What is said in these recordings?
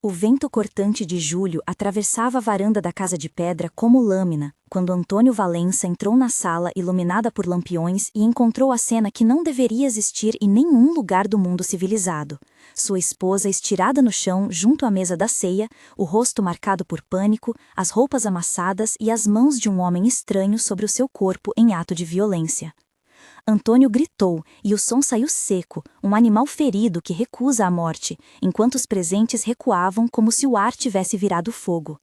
O vento cortante de julho atravessava a varanda da casa de pedra como lâmina, quando Antônio Valença entrou na sala iluminada por lampiões e encontrou a cena que não deveria existir em nenhum lugar do mundo civilizado. Sua esposa estirada no chão junto à mesa da ceia, o rosto marcado por pânico, as roupas amassadas e as mãos de um homem estranho sobre o seu corpo em ato de violência. Antônio gritou, e o som saiu seco, um animal ferido que recusa a morte, enquanto os presentes recuavam como se o ar tivesse virado fogo.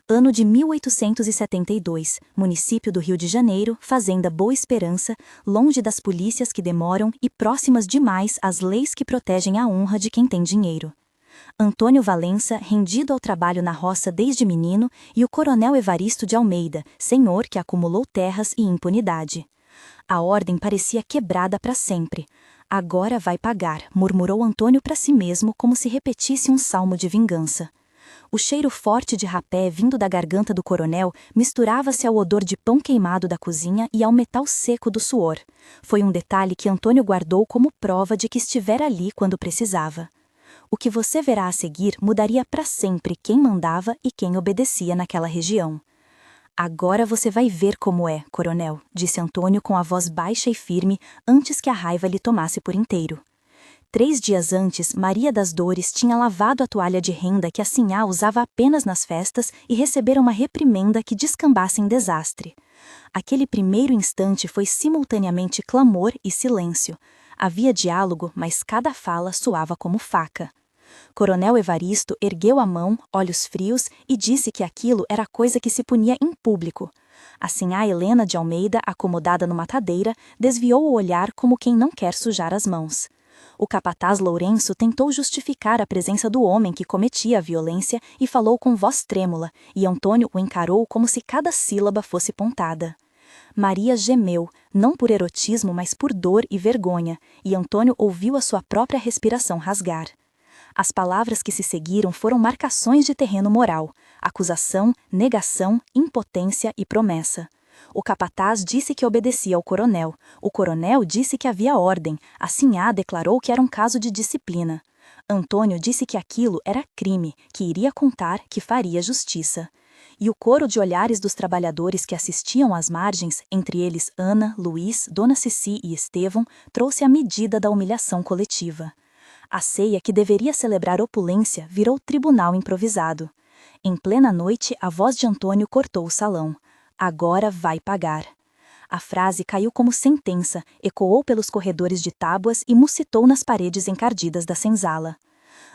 Ano de 1872, município do Rio de Janeiro, fazenda Boa Esperança, longe das polícias que demoram e próximas demais às leis que protegem a honra de quem tem dinheiro. Antônio Valença, rendido ao trabalho na roça desde menino, e o coronel Evaristo de Almeida, senhor que acumulou terras e impunidade. A ordem parecia quebrada para sempre. Agora vai pagar, murmurou Antônio para si mesmo como se repetisse um salmo de vingança. O cheiro forte de rapé vindo da garganta do coronel misturava-se ao odor de pão queimado da cozinha e ao metal seco do suor. Foi um detalhe que Antônio guardou como prova de que estivera ali quando precisava. O que você verá a seguir mudaria para sempre quem mandava e quem obedecia naquela região. Agora você vai ver como é, coronel, disse Antônio com a voz baixa e firme antes que a raiva lhe tomasse por inteiro. 3 dias antes, Maria das Dores tinha lavado a toalha de renda que a sinhá usava apenas nas festas e recebera uma reprimenda que descambasse em desastre. Aquele primeiro instante foi simultaneamente clamor e silêncio. Havia diálogo, mas cada fala soava como faca. Coronel Evaristo ergueu a mão, olhos frios, e disse que aquilo era coisa que se punia em público. A sinhá Helena de Almeida, acomodada numa matadeira, desviou o olhar como quem não quer sujar as mãos. O capataz Lourenço tentou justificar a presença do homem que cometia a violência e falou com voz trêmula, e Antônio o encarou como se cada sílaba fosse pontada. Maria gemeu, não por erotismo, mas por dor e vergonha, e Antônio ouviu a sua própria respiração rasgar. As palavras que se seguiram foram marcações de terreno moral, acusação, negação, impotência e promessa. O capataz disse que obedecia ao coronel, o coronel disse que havia ordem, a sinhá declarou que era um caso de disciplina. Antônio disse que aquilo era crime, que iria contar, que faria justiça. E o coro de olhares dos trabalhadores que assistiam às margens, entre eles Ana, Luiz, Dona Ceci e Estevão, trouxe a medida da humilhação coletiva. A ceia que deveria celebrar opulência virou tribunal improvisado. Em plena noite, a voz de Antônio cortou o salão. Agora vai pagar. A frase caiu como sentença, ecoou pelos corredores de tábuas e mucitou nas paredes encardidas da senzala.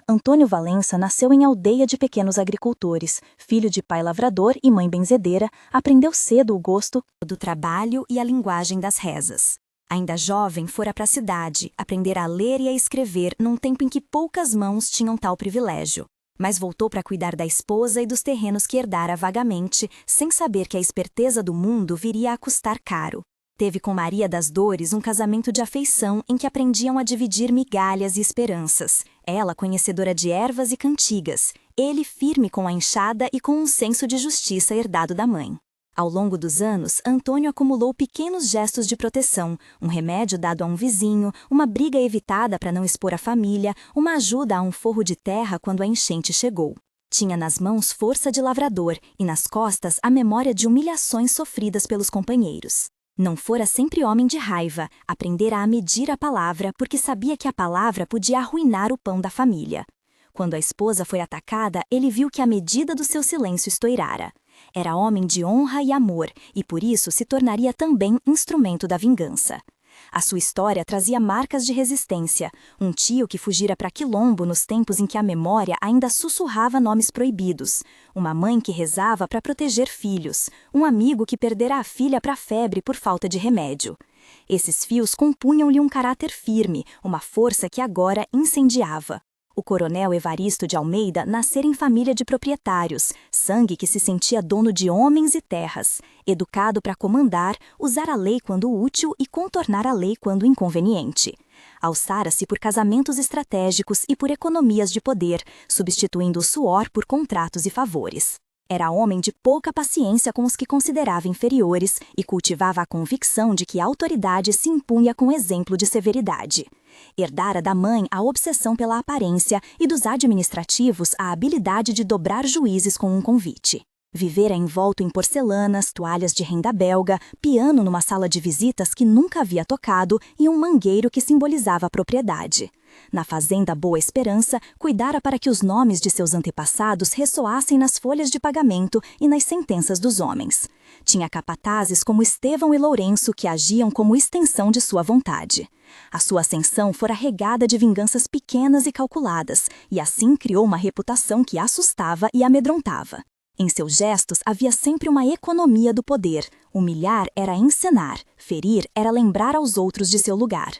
Antônio Valença nasceu em aldeia de pequenos agricultores, filho de pai lavrador e mãe benzedeira, aprendeu cedo o gosto do trabalho e a linguagem das rezas. Ainda jovem, fora para a cidade, aprender a ler e a escrever num tempo em que poucas mãos tinham tal privilégio. Mas voltou para cuidar da esposa e dos terrenos que herdara vagamente, sem saber que a esperteza do mundo viria a custar caro. Teve com Maria das Dores um casamento de afeição em que aprendiam a dividir migalhas e esperanças. Ela conhecedora de ervas e cantigas, ele firme com a enxada e com um senso de justiça herdado da mãe. Ao longo dos anos, Antônio acumulou pequenos gestos de proteção, um remédio dado a um vizinho, uma briga evitada para não expor a família, uma ajuda a um forro de terra quando a enchente chegou. Tinha nas mãos força de lavrador e nas costas a memória de humilhações sofridas pelos companheiros. Não fora sempre homem de raiva, aprendera a medir a palavra porque sabia que a palavra podia arruinar o pão da família. Quando a esposa foi atacada, ele viu que a medida do seu silêncio estourara. Era homem de honra e amor, e por isso se tornaria também instrumento da vingança. A sua história trazia marcas de resistência, um tio que fugira para Quilombo nos tempos em que a memória ainda sussurrava nomes proibidos, uma mãe que rezava para proteger filhos, um amigo que perdera a filha para a febre por falta de remédio. Esses fios compunham-lhe um caráter firme, uma força que agora incendiava. O coronel Evaristo de Almeida nascera em família de proprietários, sangue que se sentia dono de homens e terras, educado para comandar, usar a lei quando útil e contornar a lei quando inconveniente. Alçara-se por casamentos estratégicos e por economias de poder, substituindo o suor por contratos e favores. Era homem de pouca paciência com os que considerava inferiores e cultivava a convicção de que a autoridade se impunha com exemplo de severidade. Herdara da mãe a obsessão pela aparência e dos administrativos a habilidade de dobrar juízes com um convite. Vivera envolto em porcelanas, toalhas de renda belga, piano numa sala de visitas que nunca havia tocado e um mangueiro que simbolizava a propriedade. Na fazenda Boa Esperança, cuidara para que os nomes de seus antepassados ressoassem nas folhas de pagamento e nas sentenças dos homens. Tinha capatazes como Estevão e Lourenço que agiam como extensão de sua vontade. A sua ascensão fora regada de vinganças pequenas e calculadas, e assim criou uma reputação que assustava e amedrontava. Em seus gestos havia sempre uma economia do poder. Humilhar era encenar, ferir era lembrar aos outros de seu lugar.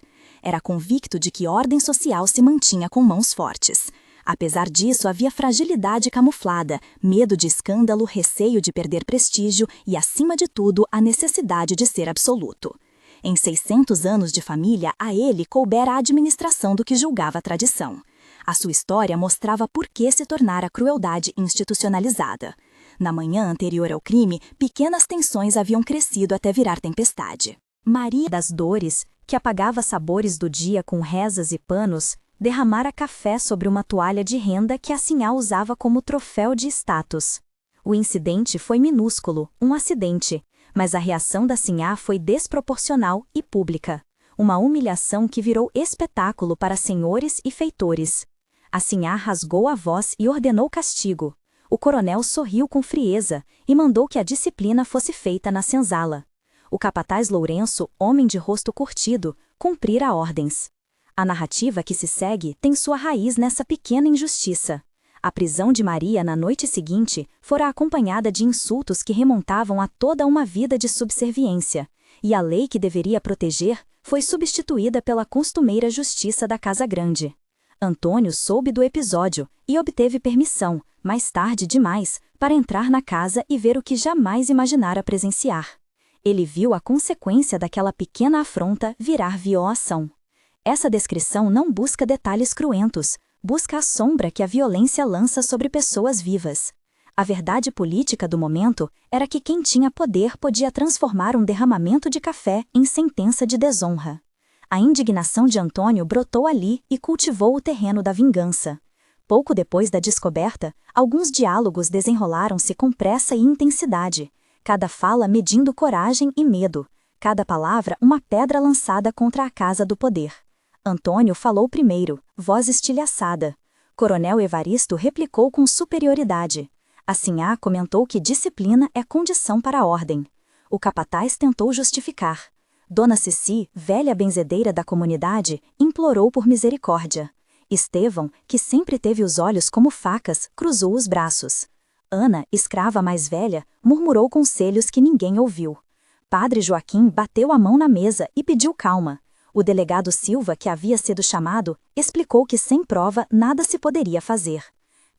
Era convicto de que ordem social se mantinha com mãos fortes. Apesar disso, havia fragilidade camuflada, medo de escândalo, receio de perder prestígio e, acima de tudo, a necessidade de ser absoluto. Em 600 anos de família, a ele coubera a administração do que julgava a tradição. A sua história mostrava por que se tornara a crueldade institucionalizada. Na manhã anterior ao crime, pequenas tensões haviam crescido até virar tempestade. Maria das Dores, que apagava sabores do dia com rezas e panos, derramara café sobre uma toalha de renda que a sinhá usava como troféu de status. O incidente foi minúsculo, um acidente, mas a reação da sinhá foi desproporcional e pública. Uma humilhação que virou espetáculo para senhores e feitores. A sinhá rasgou a voz e ordenou castigo. O coronel sorriu com frieza e mandou que a disciplina fosse feita na senzala. O capataz Lourenço, homem de rosto curtido, cumprira ordens. A narrativa que se segue tem sua raiz nessa pequena injustiça. A prisão de Maria na noite seguinte fora acompanhada de insultos que remontavam a toda uma vida de subserviência, e a lei que deveria proteger foi substituída pela costumeira justiça da Casa Grande. Antônio soube do episódio e obteve permissão, mais tarde demais, para entrar na casa e ver o que jamais imaginara presenciar. Ele viu a consequência daquela pequena afronta virar violação. Essa descrição não busca detalhes cruentos, busca a sombra que a violência lança sobre pessoas vivas. A verdade política do momento era que quem tinha poder podia transformar um derramamento de café em sentença de desonra. A indignação de Antônio brotou ali e cultivou o terreno da vingança. Pouco depois da descoberta, alguns diálogos desenrolaram-se com pressa e intensidade, cada fala medindo coragem e medo, cada palavra uma pedra lançada contra a casa do poder. Antônio falou primeiro, voz estilhaçada. Coronel Evaristo replicou com superioridade. A sinhá comentou que disciplina é condição para a ordem. O capataz tentou justificar. Dona Ceci, velha benzedeira da comunidade, implorou por misericórdia. Estevão, que sempre teve os olhos como facas, cruzou os braços. Ana, escrava mais velha, murmurou conselhos que ninguém ouviu. Padre Joaquim bateu a mão na mesa e pediu calma. O delegado Silva, que havia sido chamado, explicou que sem prova nada se poderia fazer.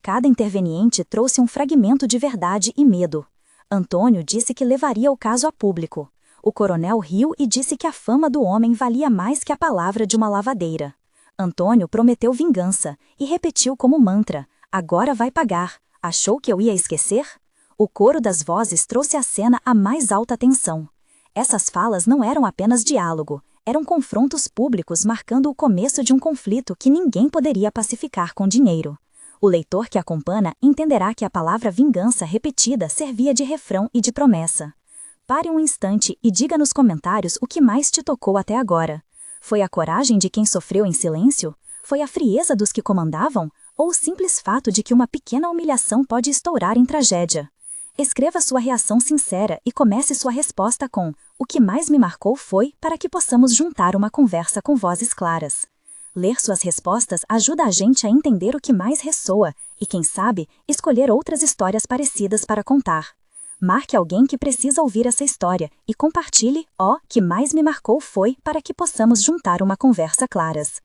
Cada interveniente trouxe um fragmento de verdade e medo. Antônio disse que levaria o caso a público. O coronel riu e disse que a fama do homem valia mais que a palavra de uma lavadeira. Antônio prometeu vingança e repetiu como mantra: agora vai pagar. Achou que eu ia esquecer? O coro das vozes trouxe à cena a mais alta tensão. Essas falas não eram apenas diálogo, eram confrontos públicos marcando o começo de um conflito que ninguém poderia pacificar com dinheiro. O leitor que acompanha entenderá que a palavra vingança repetida servia de refrão e de promessa. Pare um instante e diga nos comentários o que mais te tocou até agora. Foi a coragem de quem sofreu em silêncio? Foi a frieza dos que comandavam? Ou o simples fato de que uma pequena humilhação pode estourar em tragédia? Escreva sua reação sincera e comece sua resposta com "O que mais me marcou foi" para que possamos juntar uma conversa com vozes claras. Ler suas respostas ajuda a gente a entender o que mais ressoa e, quem sabe, escolher outras histórias parecidas para contar. Marque alguém que precisa ouvir essa história e compartilhe "O que mais me marcou foi" para que possamos juntar uma conversa claras.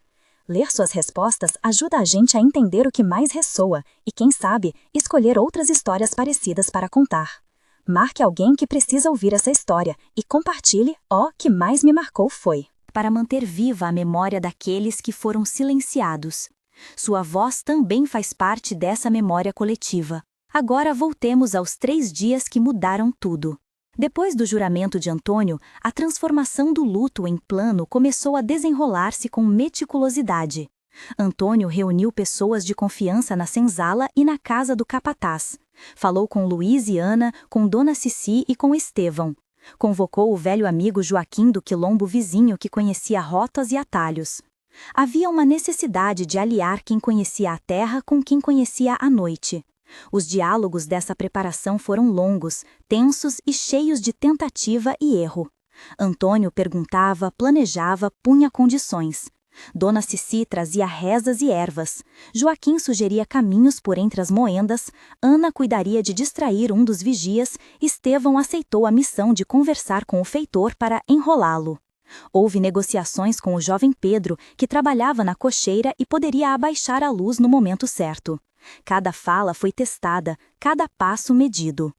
Ler suas respostas ajuda a gente a entender o que mais ressoa e, quem sabe, escolher outras histórias parecidas para contar. Marque alguém que precisa ouvir essa história e compartilhe "O que mais me marcou foi" para manter viva a memória daqueles que foram silenciados. Sua voz também faz parte dessa memória coletiva. Agora voltemos aos 3 dias que mudaram tudo. Depois do juramento de Antônio, a transformação do luto em plano começou a desenrolar-se com meticulosidade. Antônio reuniu pessoas de confiança na senzala e na casa do capataz. Falou com Luiz e Ana, com Dona Cici e com Estevão. Convocou o velho amigo Joaquim do quilombo vizinho que conhecia rotas e atalhos. Havia uma necessidade de aliar quem conhecia a terra com quem conhecia a noite. Os diálogos dessa preparação foram longos, tensos e cheios de tentativa e erro. Antônio perguntava, planejava, punha condições. Dona Cici trazia rezas e ervas. Joaquim sugeria caminhos por entre as moendas, Ana cuidaria de distrair um dos vigias, Estevão aceitou a missão de conversar com o feitor para enrolá-lo. Houve negociações com o jovem Pedro, que trabalhava na cocheira e poderia abaixar a luz no momento certo. Cada fala foi testada, cada passo medido.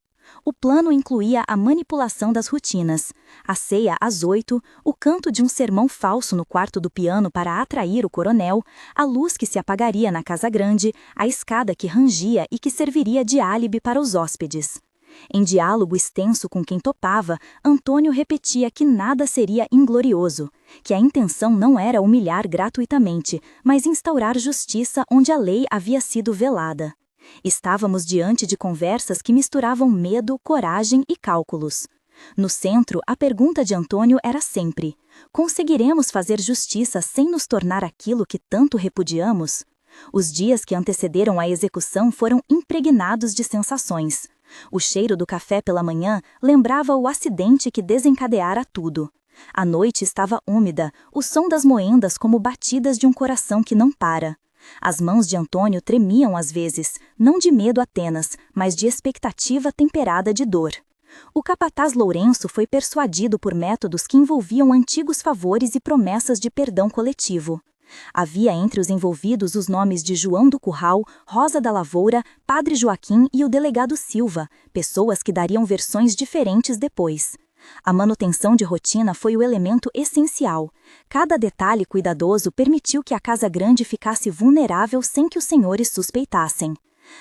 O plano incluía a manipulação das rotinas, a ceia às 8, o canto de um sermão falso no quarto do piano para atrair o coronel, a luz que se apagaria na casa grande, a escada que rangia e que serviria de álibi para os hóspedes. Em diálogo extenso com quem topava, Antônio repetia que nada seria inglorioso, que a intenção não era humilhar gratuitamente, mas instaurar justiça onde a lei havia sido velada. Estávamos diante de conversas que misturavam medo, coragem e cálculos. No centro, a pergunta de Antônio era sempre: conseguiremos fazer justiça sem nos tornar aquilo que tanto repudiamos? Os dias que antecederam a execução foram impregnados de sensações. O cheiro do café pela manhã lembrava o acidente que desencadeara tudo. A noite estava úmida, o som das moendas como batidas de um coração que não para. As mãos de Antônio tremiam às vezes, não de medo apenas, mas de expectativa temperada de dor. O capataz Lourenço foi persuadido por métodos que envolviam antigos favores e promessas de perdão coletivo. Havia entre os envolvidos os nomes de João do Curral, Rosa da Lavoura, Padre Joaquim e o delegado Silva, pessoas que dariam versões diferentes depois. A manutenção de rotina foi o elemento essencial. Cada detalhe cuidadoso permitiu que a casa grande ficasse vulnerável sem que os senhores suspeitassem.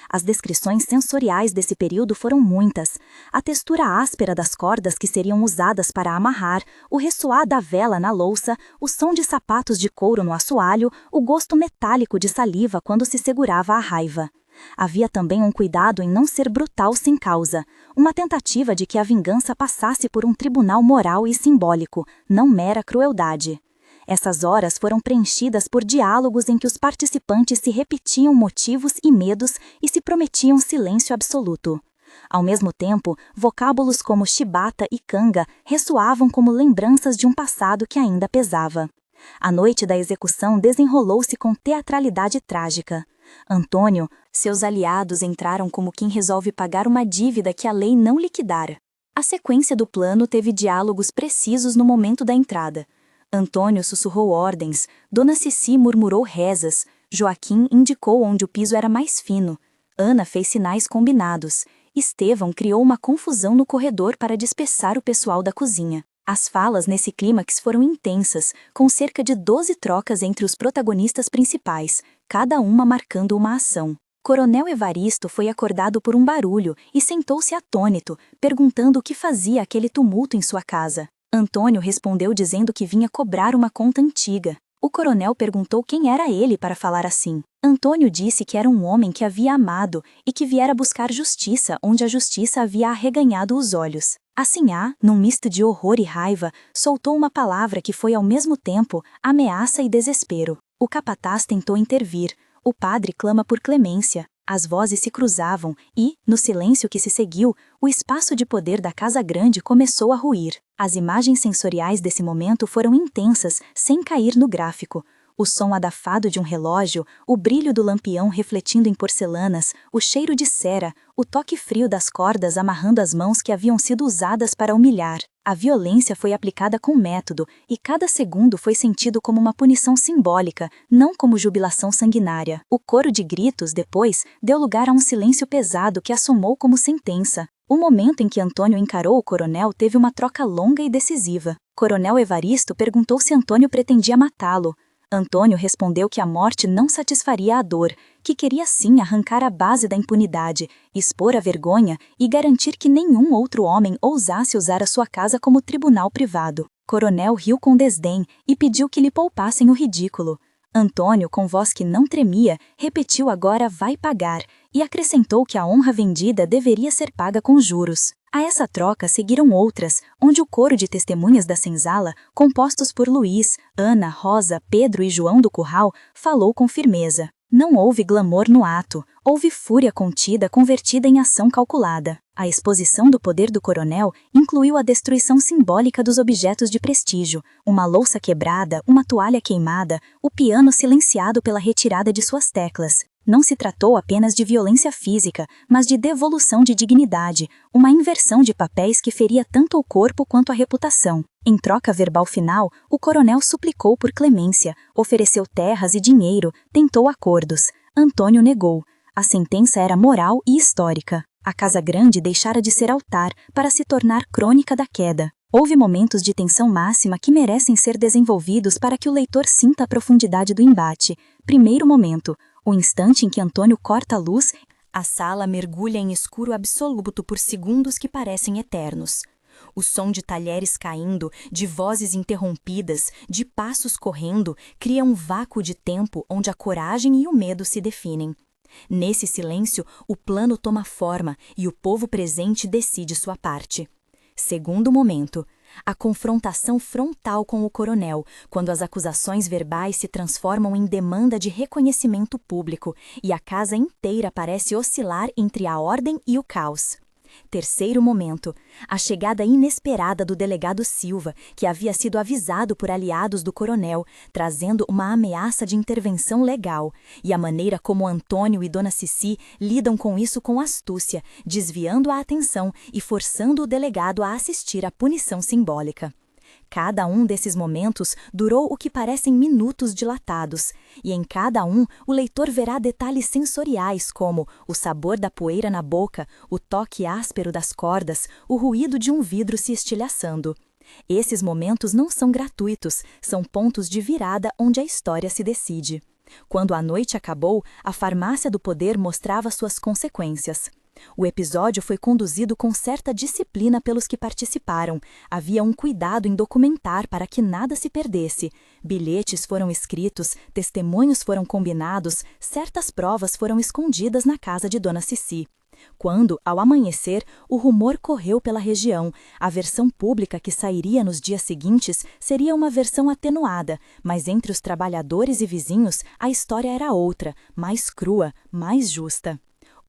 As descrições sensoriais desse período foram muitas. A textura áspera das cordas que seriam usadas para amarrar, o ressoar da vela na louça, o som de sapatos de couro no assoalho, o gosto metálico de saliva quando se segurava a raiva. Havia também um cuidado em não ser brutal sem causa, uma tentativa de que a vingança passasse por um tribunal moral e simbólico, não mera crueldade. Essas horas foram preenchidas por diálogos em que os participantes se repetiam motivos e medos e se prometiam silêncio absoluto. Ao mesmo tempo, vocábulos como chibata e canga ressoavam como lembranças de um passado que ainda pesava. A noite da execução desenrolou-se com teatralidade trágica. Antônio, seus aliados entraram como quem resolve pagar uma dívida que a lei não liquidara. A sequência do plano teve diálogos precisos no momento da entrada. Antônio sussurrou ordens, Dona Cici murmurou rezas, Joaquim indicou onde o piso era mais fino, Ana fez sinais combinados, Estevão criou uma confusão no corredor para dispersar o pessoal da cozinha. As falas nesse clímax foram intensas, com cerca de 12 trocas entre os protagonistas principais, cada uma marcando uma ação. Coronel Evaristo foi acordado por um barulho e sentou-se atônito, perguntando o que fazia aquele tumulto em sua casa. Antônio respondeu dizendo que vinha cobrar uma conta antiga. O coronel perguntou quem era ele para falar assim. Antônio disse que era um homem que havia amado e que viera buscar justiça onde a justiça havia arreganhado os olhos. Assim, num misto de horror e raiva, soltou uma palavra que foi ao mesmo tempo ameaça e desespero. O capataz tentou intervir. O padre clama por clemência. As vozes se cruzavam e, no silêncio que se seguiu, o espaço de poder da casa grande começou a ruir. As imagens sensoriais desse momento foram intensas, sem cair no gráfico. O som adafado de um relógio, o brilho do lampião refletindo em porcelanas, o cheiro de cera, o toque frio das cordas amarrando as mãos que haviam sido usadas para humilhar. A violência foi aplicada com método e cada segundo foi sentido como uma punição simbólica, não como jubilação sanguinária. O coro de gritos, depois, deu lugar a um silêncio pesado que assomou como sentença. O momento em que Antônio encarou o coronel teve uma troca longa e decisiva. Coronel Evaristo perguntou se Antônio pretendia matá-lo. Antônio respondeu que a morte não satisfaria a dor, que queria sim arrancar a base da impunidade, expor a vergonha e garantir que nenhum outro homem ousasse usar a sua casa como tribunal privado. Coronel riu com desdém e pediu que lhe poupassem o ridículo. Antônio, com voz que não tremia, repetiu agora vai pagar e acrescentou que a honra vendida deveria ser paga com juros. A essa troca seguiram outras, onde o coro de testemunhas da senzala, compostos por Luiz, Ana, Rosa, Pedro e João do Curral, falou com firmeza. Não houve glamour no ato, houve fúria contida convertida em ação calculada. A exposição do poder do coronel incluiu a destruição simbólica dos objetos de prestígio, uma louça quebrada, uma toalha queimada, o piano silenciado pela retirada de suas teclas. Não se tratou apenas de violência física, mas de devolução de dignidade, uma inversão de papéis que feria tanto o corpo quanto a reputação. Em troca verbal final, o coronel suplicou por clemência, ofereceu terras e dinheiro, tentou acordos. Antônio negou. A sentença era moral e histórica. A Casa Grande deixara de ser altar para se tornar crônica da queda. Houve momentos de tensão máxima que merecem ser desenvolvidos para que o leitor sinta a profundidade do embate. Primeiro momento, o instante em que Antônio corta a luz, a sala mergulha em escuro absoluto por segundos que parecem eternos. O som de talheres caindo, de vozes interrompidas, de passos correndo, cria um vácuo de tempo onde a coragem e o medo se definem. Nesse silêncio, o plano toma forma e o povo presente decide sua parte. Segundo momento, a confrontação frontal com o coronel, quando as acusações verbais se transformam em demanda de reconhecimento público e a casa inteira parece oscilar entre a ordem e o caos. Terceiro momento, a chegada inesperada do delegado Silva, que havia sido avisado por aliados do coronel, trazendo uma ameaça de intervenção legal, e a maneira como Antônio e Dona Cici lidam com isso com astúcia, desviando a atenção e forçando o delegado a assistir à punição simbólica. Cada um desses momentos durou o que parecem minutos dilatados, e em cada um o leitor verá detalhes sensoriais como o sabor da poeira na boca, o toque áspero das cordas, o ruído de um vidro se estilhaçando. Esses momentos não são gratuitos, são pontos de virada onde a história se decide. Quando a noite acabou, a farmácia do poder mostrava suas consequências. O episódio foi conduzido com certa disciplina pelos que participaram. Havia um cuidado em documentar para que nada se perdesse. Bilhetes foram escritos, testemunhos foram combinados, certas provas foram escondidas na casa de Dona Cici. Quando, ao amanhecer, o rumor correu pela região, a versão pública que sairia nos dias seguintes seria uma versão atenuada, mas entre os trabalhadores e vizinhos a história era outra, mais crua, mais justa.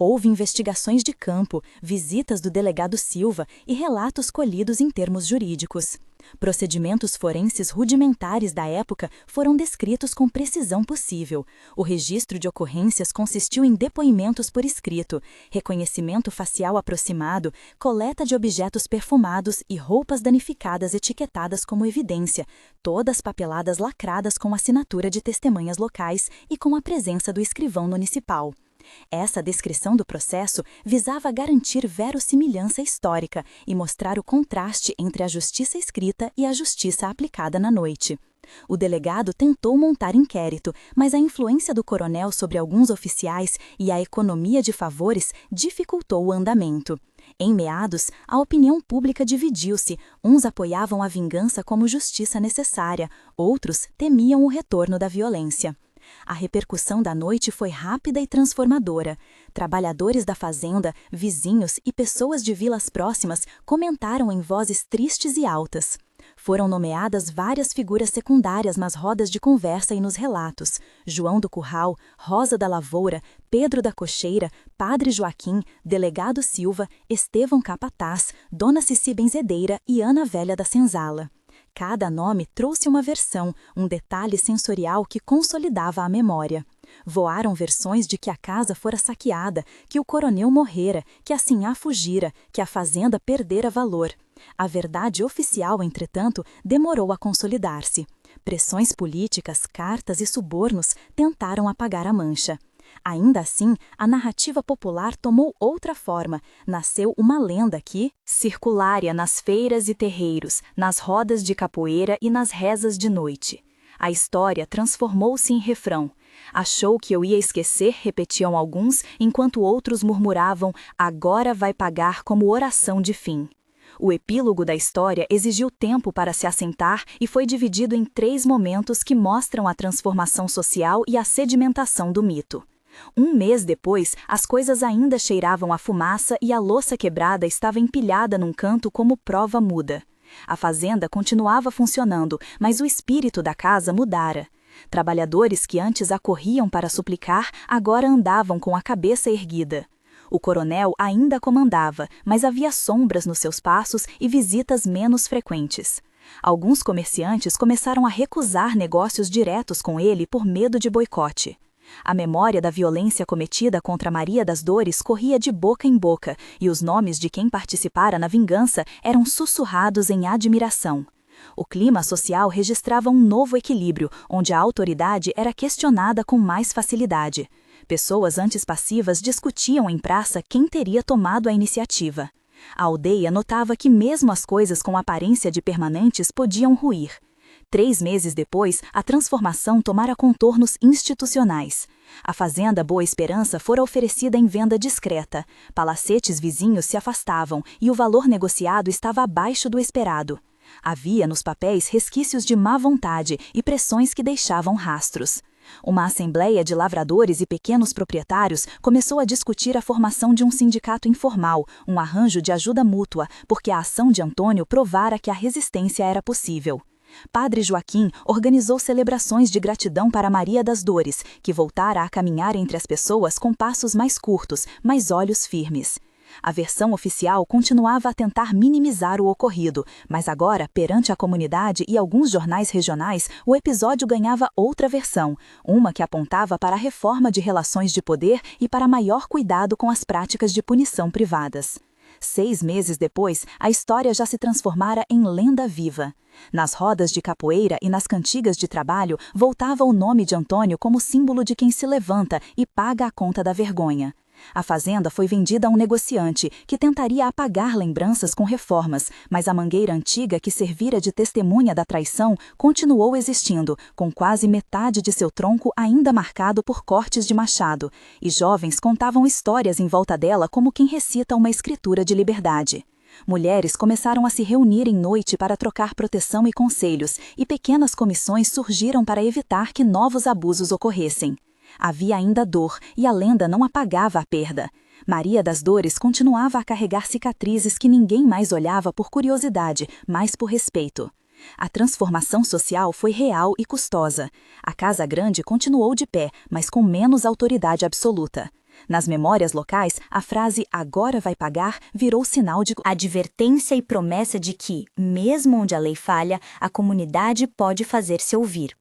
Houve investigações de campo, visitas do delegado Silva e relatos colhidos em termos jurídicos. Procedimentos forenses rudimentares da época foram descritos com precisão possível. O registro de ocorrências consistiu em depoimentos por escrito, reconhecimento facial aproximado, coleta de objetos perfumados e roupas danificadas etiquetadas como evidência, todas papeladas lacradas com assinatura de testemunhas locais e com a presença do escrivão municipal. Essa descrição do processo visava garantir verossimilhança histórica e mostrar o contraste entre a justiça escrita e a justiça aplicada na noite. O delegado tentou montar inquérito, mas a influência do coronel sobre alguns oficiais e a economia de favores dificultou o andamento. Em meados, a opinião pública dividiu-se, uns apoiavam a vingança como justiça necessária, outros temiam o retorno da violência. A repercussão da noite foi rápida e transformadora. Trabalhadores da fazenda, vizinhos e pessoas de vilas próximas comentaram em vozes tristes e altas. Foram nomeadas várias figuras secundárias nas rodas de conversa e nos relatos: João do Curral, Rosa da Lavoura, Pedro da Cocheira, Padre Joaquim, Delegado Silva, Estevão Capataz, Dona Cici Benzedeira e Ana Velha da Senzala. Cada nome trouxe uma versão, um detalhe sensorial que consolidava a memória. Voaram versões de que a casa fora saqueada, que o coronel morrera, que a sinhá fugira, que a fazenda perdera valor. A verdade oficial, entretanto, demorou a consolidar-se. Pressões políticas, cartas e subornos tentaram apagar a mancha. Ainda assim, a narrativa popular tomou outra forma. Nasceu uma lenda que, circulária nas feiras e terreiros, nas rodas de capoeira e nas rezas de noite. A história transformou-se em refrão. Achou que eu ia esquecer, repetiam alguns, enquanto outros murmuravam, agora vai pagar como oração de fim. O epílogo da história exigiu tempo para se assentar e foi dividido em 3 momentos que mostram a transformação social e a sedimentação do mito. Um mês depois, as coisas ainda cheiravam a fumaça e a louça quebrada estava empilhada num canto como prova muda. A fazenda continuava funcionando, mas o espírito da casa mudara. Trabalhadores que antes acorriam para suplicar, agora andavam com a cabeça erguida. O coronel ainda comandava, mas havia sombras nos seus passos e visitas menos frequentes. Alguns comerciantes começaram a recusar negócios diretos com ele por medo de boicote. A memória da violência cometida contra Maria das Dores corria de boca em boca, e os nomes de quem participara na vingança eram sussurrados em admiração. O clima social registrava um novo equilíbrio, onde a autoridade era questionada com mais facilidade. Pessoas antes passivas discutiam em praça quem teria tomado a iniciativa. A aldeia notava que mesmo as coisas com aparência de permanentes podiam ruir. 3 meses depois, a transformação tomara contornos institucionais. A fazenda Boa Esperança fora oferecida em venda discreta. Palacetes vizinhos se afastavam e o valor negociado estava abaixo do esperado. Havia nos papéis resquícios de má vontade e pressões que deixavam rastros. Uma assembleia de lavradores e pequenos proprietários começou a discutir a formação de um sindicato informal, um arranjo de ajuda mútua, porque a ação de Antônio provara que a resistência era possível. Padre Joaquim organizou celebrações de gratidão para Maria das Dores, que voltara a caminhar entre as pessoas com passos mais curtos, mas olhos firmes. A versão oficial continuava a tentar minimizar o ocorrido, mas agora, perante a comunidade e alguns jornais regionais, o episódio ganhava outra versão, uma que apontava para a reforma de relações de poder e para maior cuidado com as práticas de punição privadas. 6 meses depois, a história já se transformara em lenda viva. Nas rodas de capoeira e nas cantigas de trabalho, voltava o nome de Antônio como símbolo de quem se levanta e paga a conta da vergonha. A fazenda foi vendida a um negociante, que tentaria apagar lembranças com reformas, mas a mangueira antiga que servira de testemunha da traição continuou existindo, com quase metade de seu tronco ainda marcado por cortes de machado, e jovens contavam histórias em volta dela como quem recita uma escritura de liberdade. Mulheres começaram a se reunir em noite para trocar proteção e conselhos, e pequenas comissões surgiram para evitar que novos abusos ocorressem. Havia ainda dor, e a lenda não apagava a perda. Maria das Dores continuava a carregar cicatrizes que ninguém mais olhava por curiosidade, mas por respeito. A transformação social foi real e custosa. A Casa Grande continuou de pé, mas com menos autoridade absoluta. Nas memórias locais, a frase "agora vai pagar" virou sinal de advertência e promessa de que, mesmo onde a lei falha, a comunidade pode fazer-se ouvir.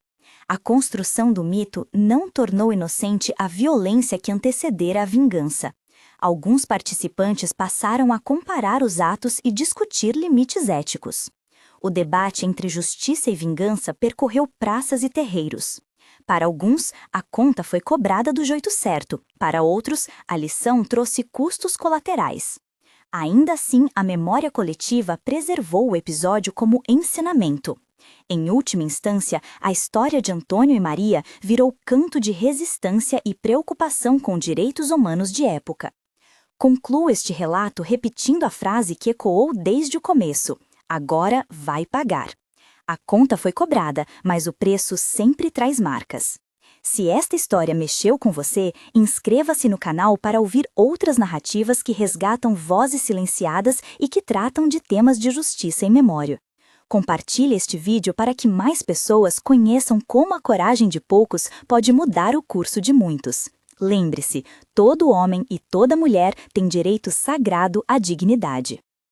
A construção do mito não tornou inocente a violência que antecedera a vingança. Alguns participantes passaram a comparar os atos e discutir limites éticos. O debate entre justiça e vingança percorreu praças e terreiros. Para alguns, a conta foi cobrada do jeito certo. Para outros, a lição trouxe custos colaterais. Ainda assim, a memória coletiva preservou o episódio como ensinamento. Em última instância, a história de Antônio e Maria virou canto de resistência e preocupação com direitos humanos de época. Concluo este relato repetindo a frase que ecoou desde o começo: agora vai pagar. A conta foi cobrada, mas o preço sempre traz marcas. Se esta história mexeu com você, inscreva-se no canal para ouvir outras narrativas que resgatam vozes silenciadas e que tratam de temas de justiça e memória. Compartilhe este vídeo para que mais pessoas conheçam como a coragem de poucos pode mudar o curso de muitos. Lembre-se, todo homem e toda mulher tem direito sagrado à dignidade.